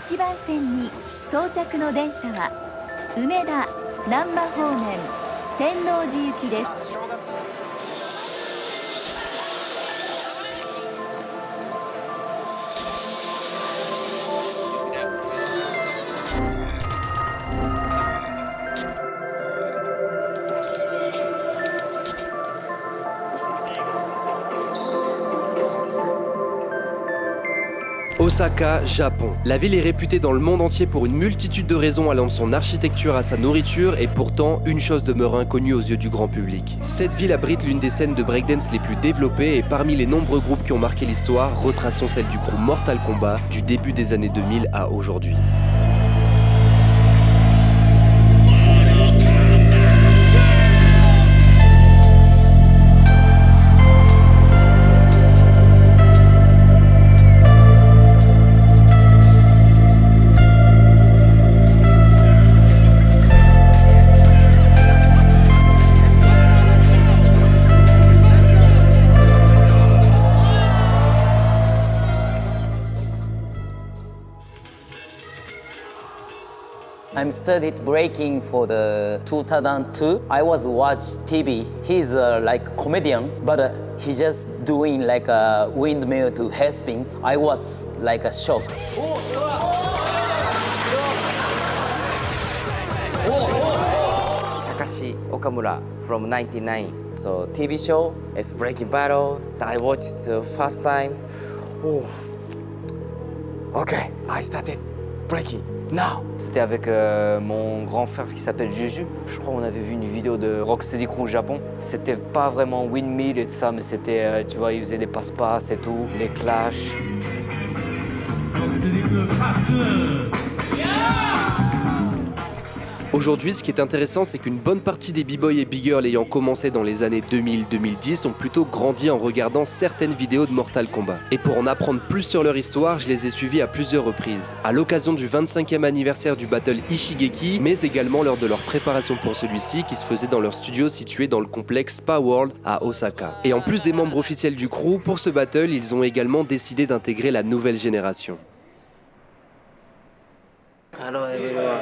1番線に到着の電車は梅田難波方面天王寺行きです。Osaka, Japon. La ville est réputée dans le monde entier pour une multitude de raisons allant de son architecture à sa nourriture et pourtant, une chose demeure inconnue aux yeux du grand public. Cette ville abrite l'une des scènes de breakdance les plus développées et parmi les nombreux groupes qui ont marqué l'histoire, retraçons celle du crew Mortal Kombat du début des années 2000 à aujourd'hui. I'm studied breaking for the 2002. I was watch TV. He's like comedian, but he just doing like a windmill to headspin. I was like a shock. Takashi Okamura from 99. So TV show is Breaking Battle. I watched it the first time. Oh. Okay, I started breaking now. C'était avec mon grand frère qui s'appelle Juju. Je crois qu'on avait vu une vidéo de Rocksteady Crew au Japon. C'était pas vraiment windmill et tout ça, mais c'était, tu vois, ils faisaient des passe-passe et tout, les clashs. Aujourd'hui, ce qui est intéressant, c'est qu'une bonne partie des b-boys et b-girls ayant commencé dans les années 2000-2010 ont plutôt grandi en regardant certaines vidéos de Mortal Kombat. Et pour en apprendre plus sur leur histoire, je les ai suivis à plusieurs reprises. À l'occasion du 25e anniversaire du battle Ishigeki, mais également lors de leur préparation pour celui-ci qui se faisait dans leur studio situé dans le complexe Spa World à Osaka. Et en plus des membres officiels du crew, pour ce battle, ils ont également décidé d'intégrer la nouvelle génération. Hello everyone.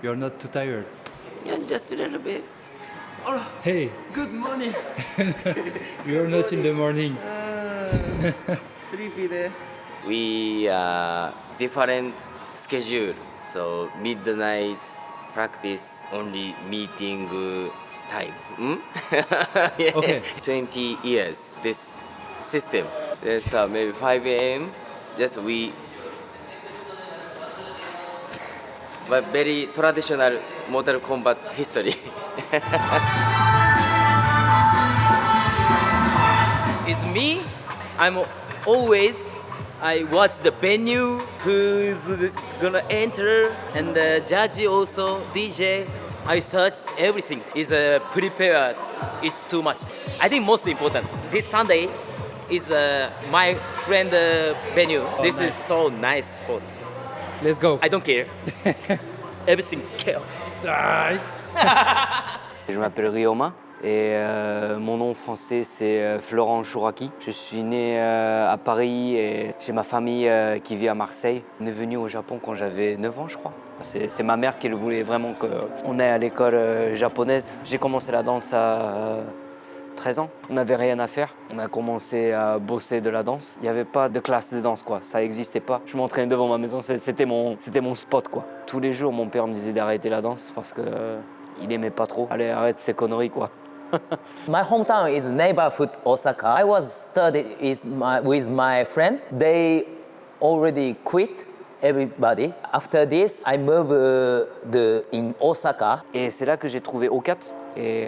You're not too tired. Yeah, just a little bit. Hey, Good morning. you're not in the morning. Sleepy there. We different schedule. So midnight practice only meeting time. Yeah. Okay. 20 years this system. That's maybe 5 a.m. Just we. But very traditional Mortal Kombat history. It's me. I'm always. I watch the venue, who's gonna enter, and the judge also, DJ. I searched everything. It's prepared. It's too much. I think most important. This Sunday is my friend venue. This is so nice spot. Let's go. I don't care. Everything care. Je m'appelle Ryoma et mon nom français c'est Florent Chouraki. Je suis né à Paris et j'ai ma famille qui vit à Marseille. On est venu au Japon quand j'avais 9 ans je crois. C'est ma mère qui voulait vraiment qu'on aille à l'école japonaise. J'ai commencé la danse à 13 ans, on n'avait rien à faire. On a commencé à bosser de la danse. Il n'y avait pas de classe de danse, quoi. Ça n'existait pas. Je m'entraînais devant ma maison, c'était mon spot, quoi. Tous les jours, mon père me disait d'arrêter la danse parce que il aimait pas trop. Allez, arrête ces conneries, quoi. My hometown is neighborhood Osaka. I was studied with my friend. They already quit. Everybody. After this, I moved in Osaka. Et c'est là que j'ai trouvé O4. Et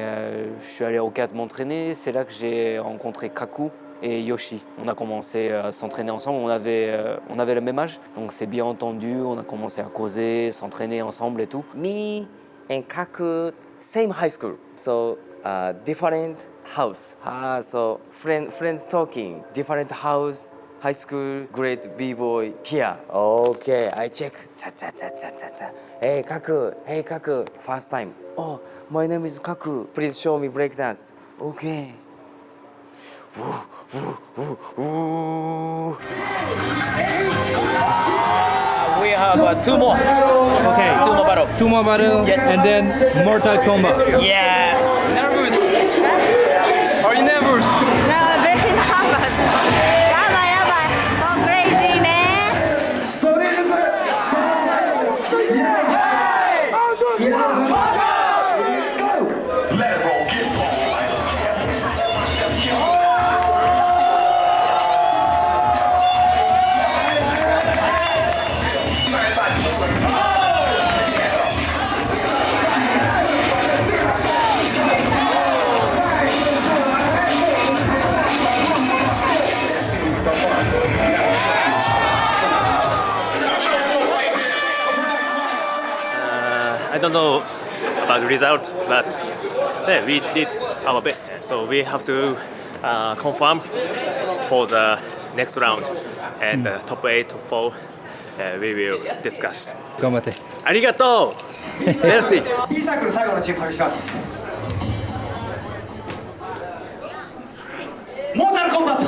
je suis allé au 4 m'entraîner. C'est là que j'ai rencontré Kaku et Yoshi. On a commencé à s'entraîner ensemble. On avait le même âge. Donc c'est bien entendu. On a commencé à causer, s'entraîner ensemble et tout. Me and Kaku, same high school. So different house. So friends talking. Different house. High school, great b-boy here. Okay, I check. Cha cha cha cha cha cha. Hey Kaku, first time. Oh, my name is Kaku. Please show me breakdance. Okay. Woo, woo, woo, woo. have two more. Okay. Two more battle. Two more battle, Yes. and then Mortal Kombat. Yeah. Nervous. Are you nervous? No, very nervous. やばいやばい。So crazy ね。I don't know about the result, but yeah, we did our best. So we have to confirm for the next round, and top 8 to 4 we will discuss. 頑張って。ありがとう Merci. B サークル最後のチーム発表しますモータルコンバット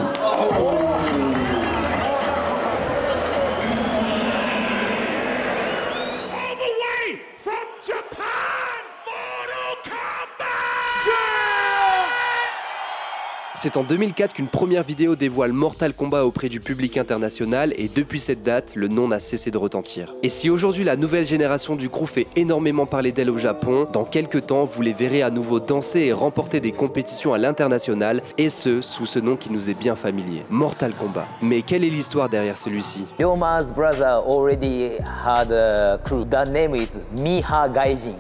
C'est en 2004 qu'une première vidéo dévoile Mortal Kombat auprès du public international et depuis cette date, le nom n'a cessé de retentir. Et si aujourd'hui la nouvelle génération du crew fait énormément parler d'elle au Japon, dans quelques temps vous les verrez à nouveau danser et remporter des compétitions à l'international, et ce, sous ce nom qui nous est bien familier, Mortal Kombat. Mais quelle est l'histoire derrière celui-ci? Ryoma's brother already had a crew. The name is Miha Gaijin.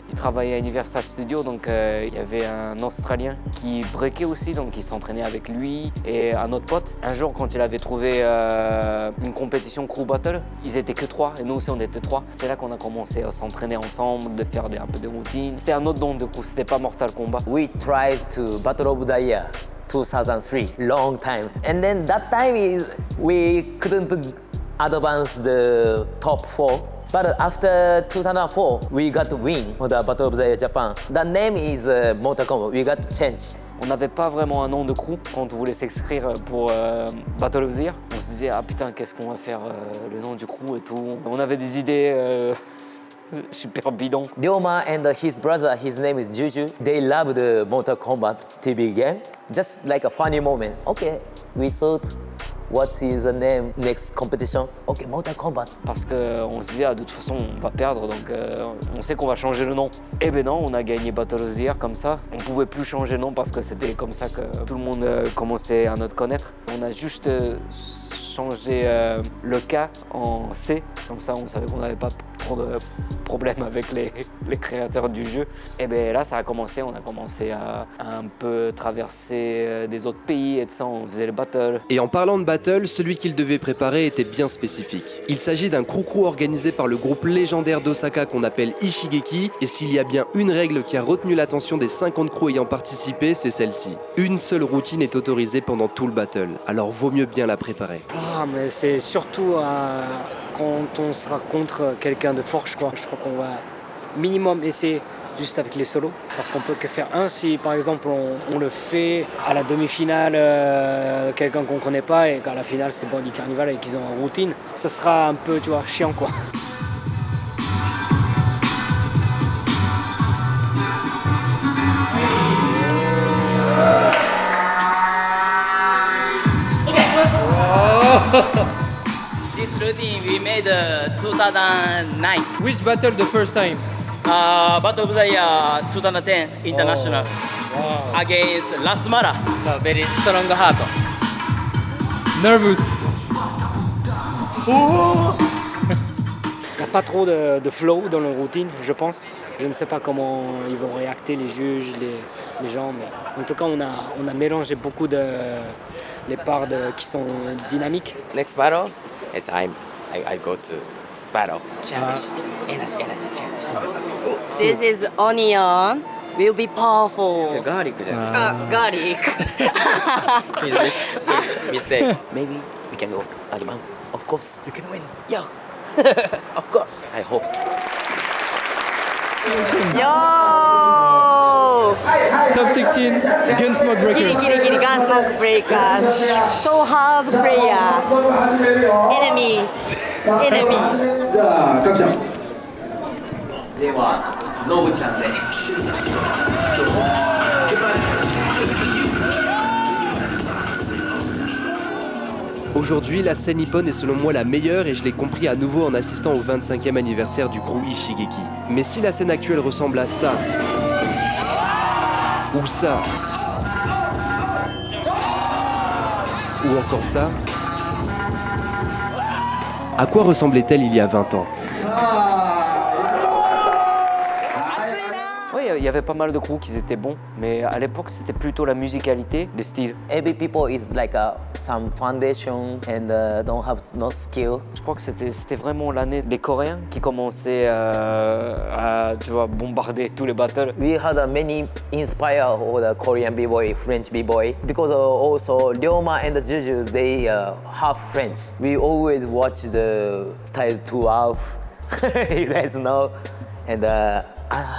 Il travaillait à Universal Studios, donc il y avait un Australien qui breakait aussi, donc il s'entraînait avec lui et un autre pote. Un jour, quand il avait trouvé une compétition crew battle, ils étaient que 3 et nous aussi on était 3. C'est là qu'on a commencé à s'entraîner ensemble, de faire un peu de routine. C'était un autre nom de crew, c'était pas Mortal Kombat. We tried to Battle of the Year 2003, long time. And then that time is we couldn't advance the top 4. But after 2004, we got to win for the Battle of the Year Japan. The name is Mortal Kombat. We got to change. On n'avait pas vraiment un nom de crew quand on voulait s'inscrire pour Battle of the Year. On se disait, ah putain, qu'est-ce qu'on va faire le nom du crew et tout. On avait des idées super bidons. Ryoma and his brother, his name is Juju. They love the Mortal Kombat TV game. Just like a funny moment. Okay, we thought, what is the name next competition? Okay, Mortal Kombat. Parce qu'on se disait, ah, de toute façon, on va perdre, donc on sait qu'on va changer le nom. Eh ben non, on a gagné Battle of the Year comme ça. On pouvait plus changer le nom parce que c'était comme ça que tout le monde commençait à nous connaître. On a juste changé le K en C, comme ça on savait qu'on n'avait pas trop de problèmes avec les créateurs du jeu. Et bien là ça a commencé, on a commencé à un peu traverser des autres pays et tout ça, on faisait le battle. Et en parlant de battle, celui qu'il devait préparer était bien spécifique. Il s'agit d'un crew organisé par le groupe légendaire d'Osaka qu'on appelle Ishigeki, et s'il y a bien une règle qui a retenu l'attention des 50 crews ayant participé, c'est celle-ci. Une seule routine est autorisée pendant tout le battle, alors vaut mieux bien la préparer. Ah, mais c'est surtout quand on sera contre quelqu'un de fort, je crois. Je crois qu'on va minimum essayer juste avec les solos, parce qu'on peut que faire un. Si par exemple on le fait à la demi-finale, quelqu'un qu'on connaît pas, et qu'à la finale c'est Body Carnival et qu'ils ont une routine, ça sera un peu, tu vois, chiant quoi. This routine we made 2009. Which battle the first time? Battle of the Year 2010 International against Lasmara. So very strong heart. Nervous. Il n'y a pas trop de flow dans leur routine, je pense. Je ne sais pas comment ils vont réacter, les juges, les gens. Mais en tout cas, on a mélangé beaucoup les parts qui sont dynamiques. Next battle is I go to battle. Energy change. This is onion. Will be powerful. Garlic. Garlic. Mistake. Maybe we can go advance. Of course, you can win. Yeah. Of course. I hope. Yo! Top 16, Gunsmoke Breakers. Giri Gunsmoke Breakers. So hard player. Enemies. enemy. じゃあ、かくちゃん。では、ノブちゃんで。Aujourd'hui, la scène nippone est selon moi la meilleure et je l'ai compris à nouveau en assistant au 25e anniversaire du crew Ishigeki. Mais si la scène actuelle ressemble à ça, ou ça, ou encore ça, à quoi ressemblait-elle il y a 20 ans? Oui, il y avait pas mal de crews qui étaient bons, mais à l'époque c'était plutôt la musicalité, le style. Every people is like some foundation and don't have no skill. Je crois que c'était vraiment l'année des Coréens qui commençaient à tu vois, bombarder tous les battles. We had many inspire of the Korean b-boy, French b-boy, because also Ryoma and Juju they half French. We always watch the style 12, you guys know, and I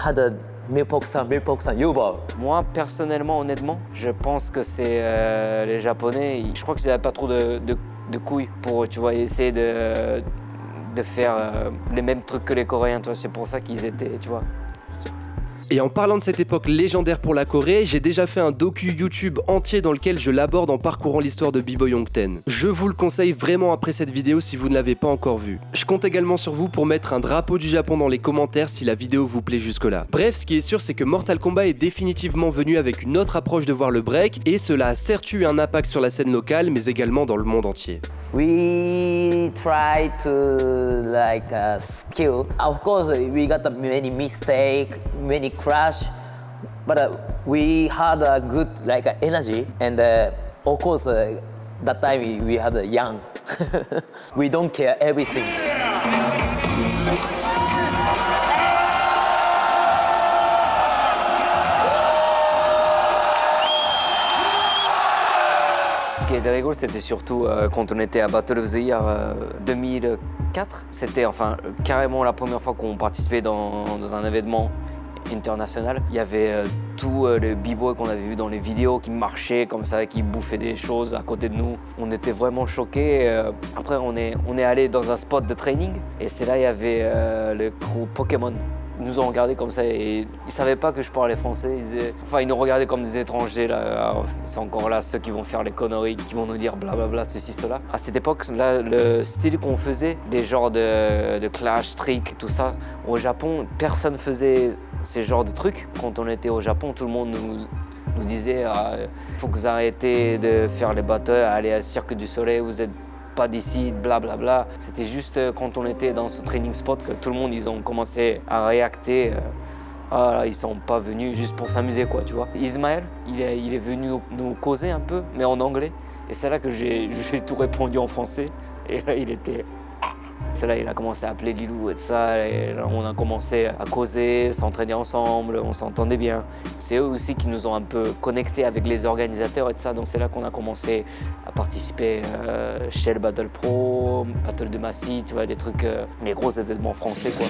had a Milpoksan, Yubo. Moi, personnellement, honnêtement, je pense que c'est les Japonais. Je crois qu'ils n'avaient pas trop de couilles pour, tu vois, essayer de faire les mêmes trucs que les Coréens. Tu vois, c'est pour ça qu'ils étaient, tu vois. Et en parlant de cette époque légendaire pour la Corée, j'ai déjà fait un docu YouTube entier dans lequel je l'aborde en parcourant l'histoire de B-Boy Hongten. Je vous le conseille vraiment après cette vidéo si vous ne l'avez pas encore vue. Je compte également sur vous pour mettre un drapeau du Japon dans les commentaires si la vidéo vous plaît jusque-là. Bref, ce qui est sûr, c'est que Mortal Kombat est définitivement venu avec une autre approche de voir le break, et cela a certes eu un impact sur la scène locale, mais également dans le monde entier. We try to like skill. Of course, we got many mistakes, many crash, but we had a good like energy, and of course that time we had young. We don't care everything. Ce qui était rigolo, c'était surtout quand on était à Battle of the Year 2004. C'était enfin carrément la première fois qu'on participait dans un événement international. Il y avait tout le b-boy qu'on avait vu dans les vidéos qui marchait comme ça, qui bouffait des choses à côté de nous. On était vraiment choqués. Après, on est allé dans un spot de training et c'est là il y avait le crew Pokémon. Ils nous ont regardés comme ça et ils ne savaient pas que je parlais français. Ils nous regardaient comme des étrangers. C'est encore là ceux qui vont faire les conneries, qui vont nous dire blablabla, ceci, cela. À cette époque, là, le style qu'on faisait, des genres de clash, trick, tout ça, au Japon, personne faisait ces genres de trucs. Quand on était au Japon, tout le monde nous disait faut que vous arrêtez de faire les battles, allez à Cirque du Soleil, vous êtes pas d'ici, blablabla. C'était juste quand on était dans ce training spot que tout le monde, ils ont commencé à réacter. Ils sont pas venus juste pour s'amuser, quoi, tu vois. Ismaël, il est venu nous causer un peu, mais en anglais. Et c'est là que j'ai tout répondu en français. Et là, c'est là il a commencé à appeler Lilou et tout ça. Et là, on a commencé à causer, s'entraîner ensemble, on s'entendait bien. C'est eux aussi qui nous ont un peu connectés avec les organisateurs et tout ça. Donc c'est là qu'on a commencé à participer chez le Battle Pro, Battle de Massy, tu vois, des trucs, les gros événements français, quoi.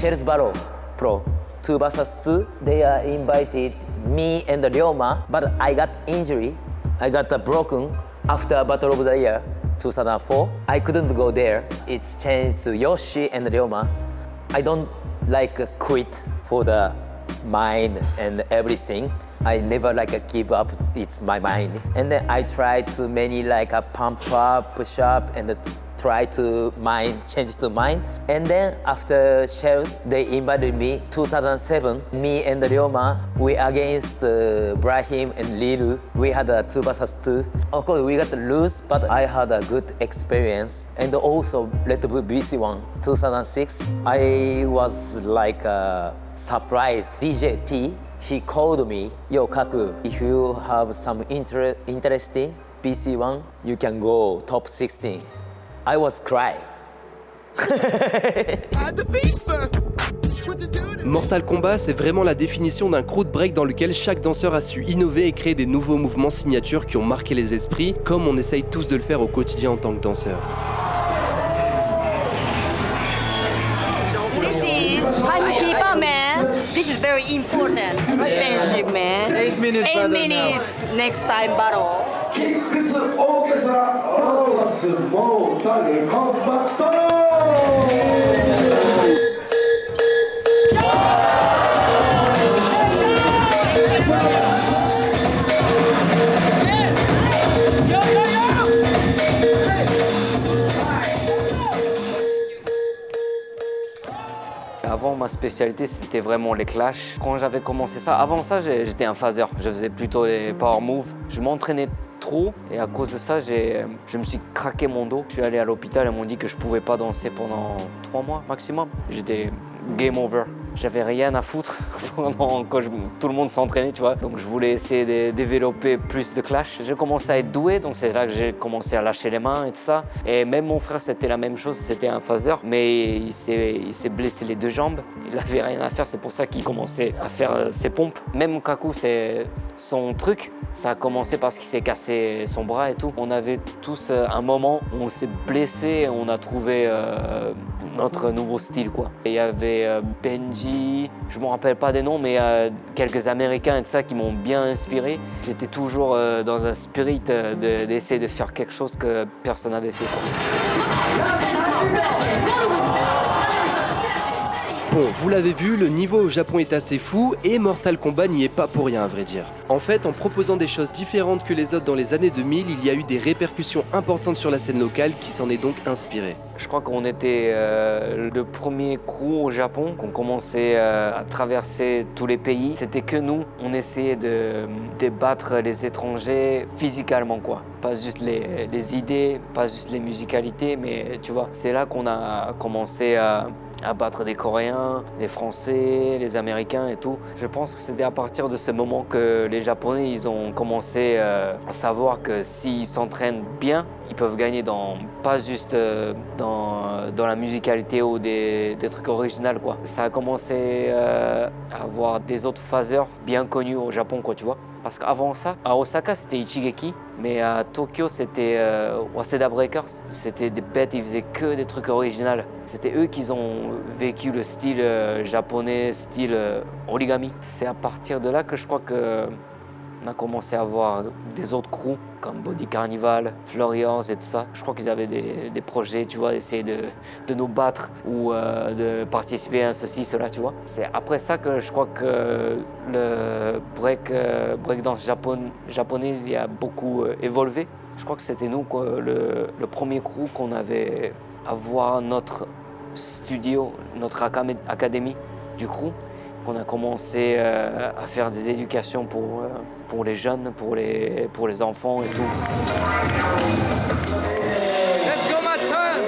Shells Battle Pro 2 vs 2, they invited me and Ryoma, but I got injury. I got broken after Battle of the Year 2004. I couldn't go there. It's changed to Yoshi and Ryoma. I don't like quit for the mind and everything. I never give up, it's my mind. And then I tried to many pump up, push up, and try to change to mind. And then after Shells, they invited me 2007. Me and Ryoma, we against Brahim and Lilu. We had a 2 vs 2. Of course, we got to lose, but I had a good experience. And also Red Bull BC1 2006. I was surprised. DJ T, he called me, yo Kaku, if you have some interesting BC1, you can go top 16. I was crying. Mortal Kombat, c'est vraiment la définition d'un crowd break dans lequel chaque danseur a su innover et créer des nouveaux mouvements signatures qui ont marqué les esprits, comme on essaye tous de le faire au quotidien en tant que danseur. This is timekeeper, man. This is very important. Expensive, man. 8 minutes. 8 minutes. Next time battle. キックスオーケストラ VS モータルコンバット。Avant, ma spécialité, c'était vraiment les clashs. Quand j'avais commencé ça, avant ça, j'étais un phaser. Je faisais plutôt les power moves. Je m'entraînais trop et à cause de ça, je me suis craqué mon dos. Je suis allé à l'hôpital et m'ont dit que je pouvais pas danser pendant 3 mois maximum. J'étais game over. J'avais rien à foutre pendant que tout le monde s'entraînait, tu vois. Donc je voulais essayer de développer plus de clash. J'ai commencé à être doué, donc c'est là que j'ai commencé à lâcher les mains et tout ça. Et même mon frère, c'était la même chose, c'était un phaser, mais il s'est blessé les 2 jambes. Il avait rien à faire, c'est pour ça qu'il commençait à faire ses pompes. Même Kaku, c'est son truc. Ça a commencé parce qu'il s'est cassé son bras et tout. On avait tous un moment où on s'est blessé et on a trouvé notre nouveau style, quoi. Et il y avait Benji, je me rappelle pas des noms, mais quelques Américains et tout ça qui m'ont bien inspiré. J'étais toujours dans un spirit d'essayer de faire quelque chose que personne n'avait fait, quoi. Bon, vous l'avez vu, le niveau au Japon est assez fou et Mortal Kombat n'y est pas pour rien à vrai dire. En fait, en proposant des choses différentes que les autres dans les années 2000, il y a eu des répercussions importantes sur la scène locale qui s'en est donc inspiré. Je crois qu'on était le premier crew au Japon, qu'on commençait à traverser tous les pays. C'était que nous, on essayait de débattre les étrangers physiquement, quoi. Pas juste les idées, pas juste les musicalités, mais tu vois, c'est là qu'on a commencé à battre des Coréens, des Français, les Américains et tout. Je pense que c'était à partir de ce moment que les Japonais, ils ont commencé à savoir que s'ils s'entraînent bien, ils peuvent gagner pas juste dans la musicalité ou des trucs originaux, quoi. Ça a commencé à avoir des autres phasers bien connus au Japon, quoi, tu vois. Parce qu'avant ça, à Osaka, c'était Ichigeki, mais à Tokyo, c'était Waseda Breakers. C'était des bêtes, ils faisaient que des trucs originaux. C'était eux qui ont vécu le style japonais, style origami. C'est à partir de là que je crois qu'on a commencé à voir des autres crews comme Body Carnival, Florians et tout ça. Je crois qu'ils avaient des projets, tu vois, d'essayer de nous battre ou de participer à ceci, cela, tu vois. C'est après ça que je crois que le breakdance japonaise il a beaucoup évolué. Je crois que c'était nous, quoi, le premier crew qu'on avait à voir notre studio, notre académie du crew. Qu'on a commencé à faire des éducations pour les jeunes, pour les enfants et tout. Let's go, Matson!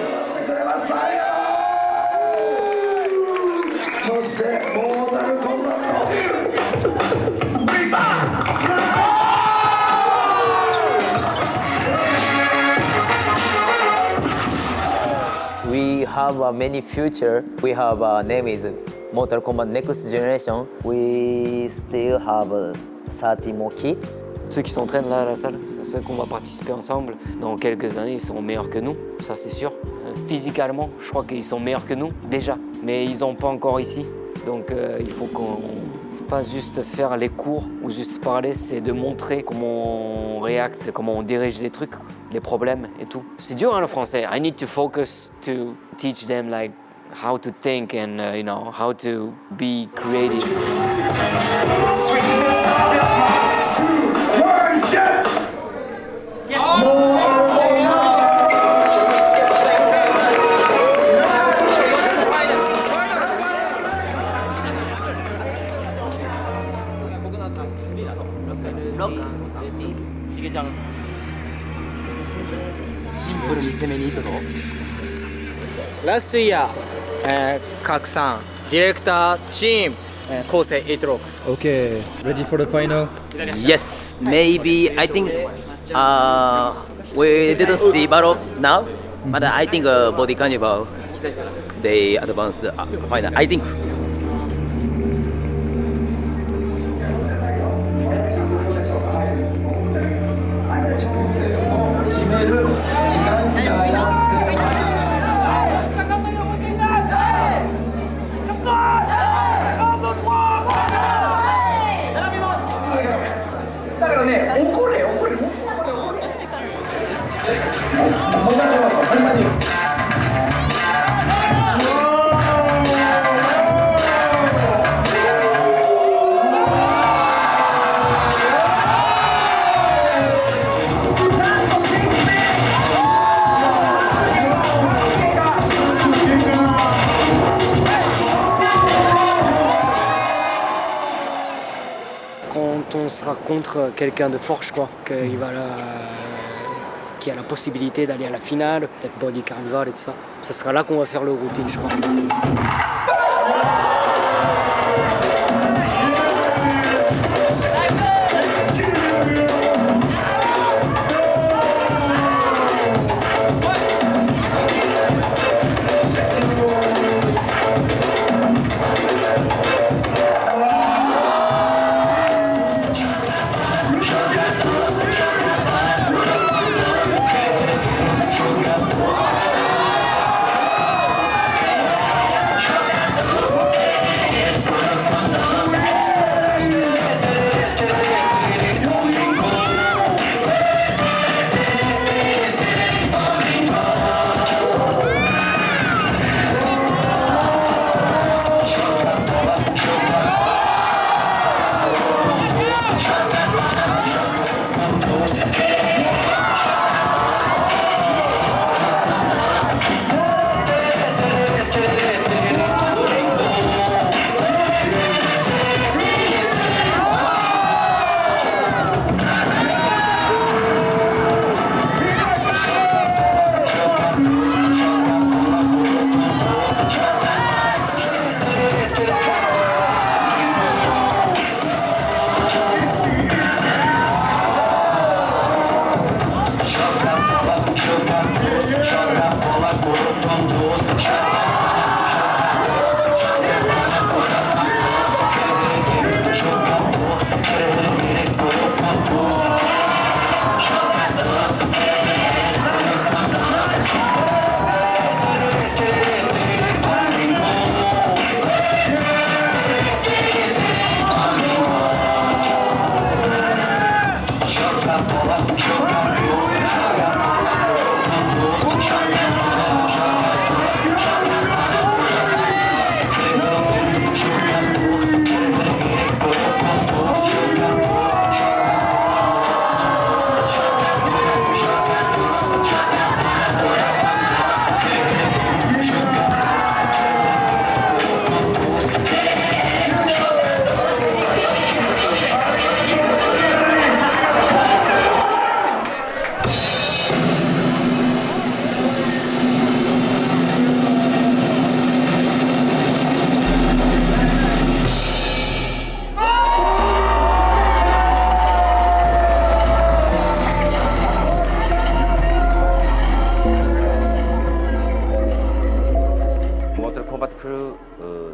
We have many future. We have name is Mortal Kombat Next Generation. We still have 30 more kids. Ceux qui s'entraînent là à la salle, ceux qu'on va participer ensemble, dans quelques années, ils seront meilleurs que nous, ça c'est sûr. Physiquement, je crois qu'ils sont meilleurs que nous, déjà. Mais ils n'ont pas encore ici. Donc il faut qu'on... C'est pas juste faire les cours ou juste parler, c'est de montrer comment on réacte, comment on dirige les trucs, les problèmes et tout. C'est dur hein, le français. I need to focus to teach them like how to think and you know how to be creative. Last year, 賀来さん、ディレクター、チーム、構成8ロックス。 Okay, ready for the final? Yes, maybe I think we didn't see battle now, but I think Body Carnival they advanced final. I think. 決める時間がやってまいりだからね、怒れ怒れ。モザイクの始まり。Quand on sera contre quelqu'un de fort, je crois, qui a la possibilité d'aller à la finale, peut-être body carnival et tout ça. Ce sera là qu'on va faire le routine, je crois.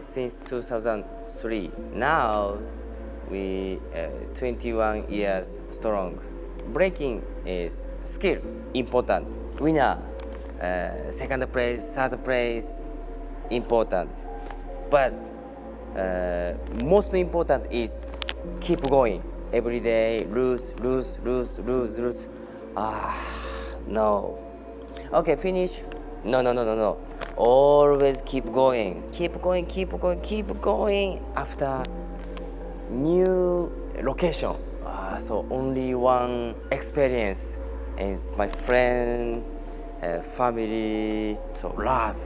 Since 2003. Now we 21 years strong. Breaking is skill important. Winner, second place, third place, important. But most important is keep going. Every day lose. No. Okay, finish. No. Always keep going. Keep going after new location. So only one experience. And it's my friend, family, so love.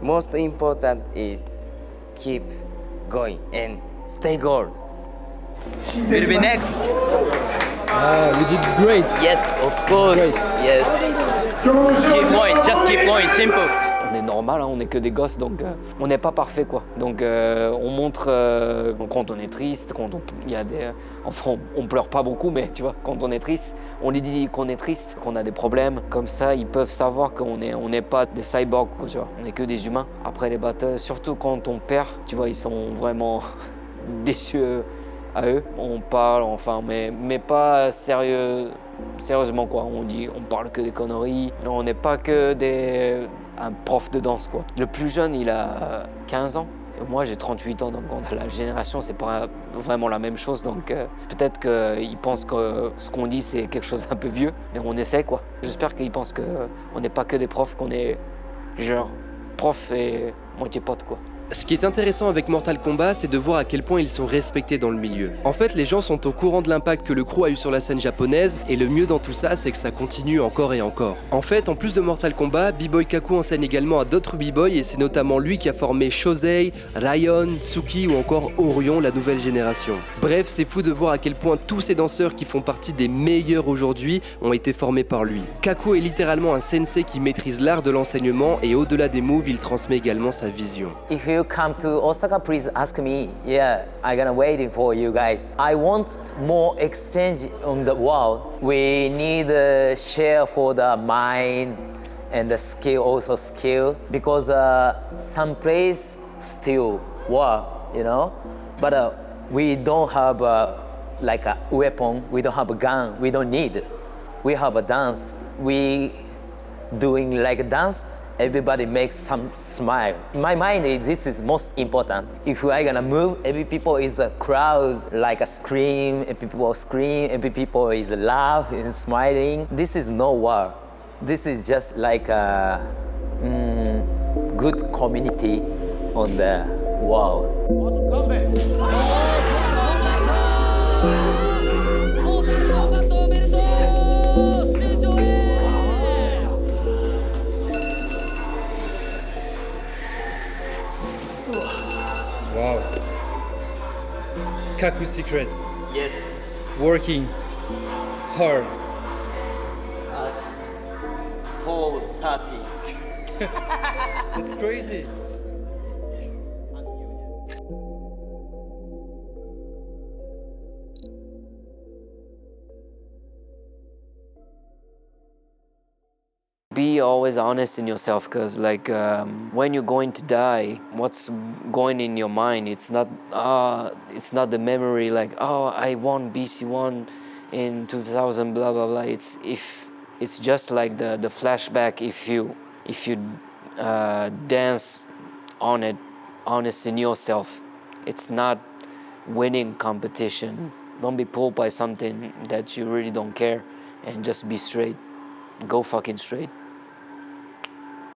Most important is keep going and stay gold. Will be next. You did great. Yes, of course. Great. Yes. Keep going. Just keep going. Simple. On est normal, hein, on n'est que des gosses, donc on n'est pas parfait, quoi. Donc on montre quand on est triste, quand il y a des... Enfin, on pleure pas beaucoup, mais tu vois, quand on est triste, on lui dit qu'on est triste, qu'on a des problèmes. Comme ça, ils peuvent savoir qu'on n'est pas des cyborgs, quoi, tu vois. On n'est que des humains. Après les batteurs, surtout quand on perd, tu vois, ils sont vraiment déçus à eux. On parle, enfin, mais pas sérieusement, quoi. On parle que des conneries. On n'est pas que un prof de danse, quoi. Le plus jeune, il a 15 ans. Et moi, j'ai 38 ans, donc la génération, c'est pas vraiment la même chose. Donc peut-être qu'ils pensent que ce qu'on dit, c'est quelque chose d'un peu vieux, mais on essaie, quoi. J'espère qu'ils pensent qu'on n'est pas que des profs, qu'on est genre prof et moitié pote, quoi. Ce qui est intéressant avec Mortal Kombat, c'est de voir à quel point ils sont respectés dans le milieu. En fait, les gens sont au courant de l'impact que le crew a eu sur la scène japonaise, et le mieux dans tout ça, c'est que ça continue encore et encore. En fait, en plus de Mortal Kombat, B-Boy Kaku enseigne également à d'autres B-Boys, et c'est notamment lui qui a formé Shosei, Ryan, Tsuki ou encore Orion, la nouvelle génération. Bref, c'est fou de voir à quel point tous ces danseurs qui font partie des meilleurs aujourd'hui ont été formés par lui. Kaku est littéralement un sensei qui maîtrise l'art de l'enseignement, et au-delà des moves, il transmet également sa vision. If you come to Osaka, please ask me. Yeah, I'm gonna waiting for you guys. I want more exchange on the world. We need a share for the mind and the skill, also skill, because some place still war, you know, but we don't have like a weapon. We don't have a gun. We don't need. We have a dance. We doing like a dance. Everybody makes some smile. My mind is this is most important. If I gonna move, every people is a crowd, like a scream, every people scream, every people is laugh and smiling. This is no war. This is just like a good community on the world. Wow. Kaku Secrets. Yes. Working hard. 4:30. That's crazy. Be always honest in yourself, because like when you're going to die, what's going in your mind? It's not the memory like, oh, I won BC1 in 2000, blah blah blah. It's just like the flashback. If you dance on it, honest in yourself, it's not winning competition. Don't be pulled by something that you really don't care, and just be straight. Go fucking straight.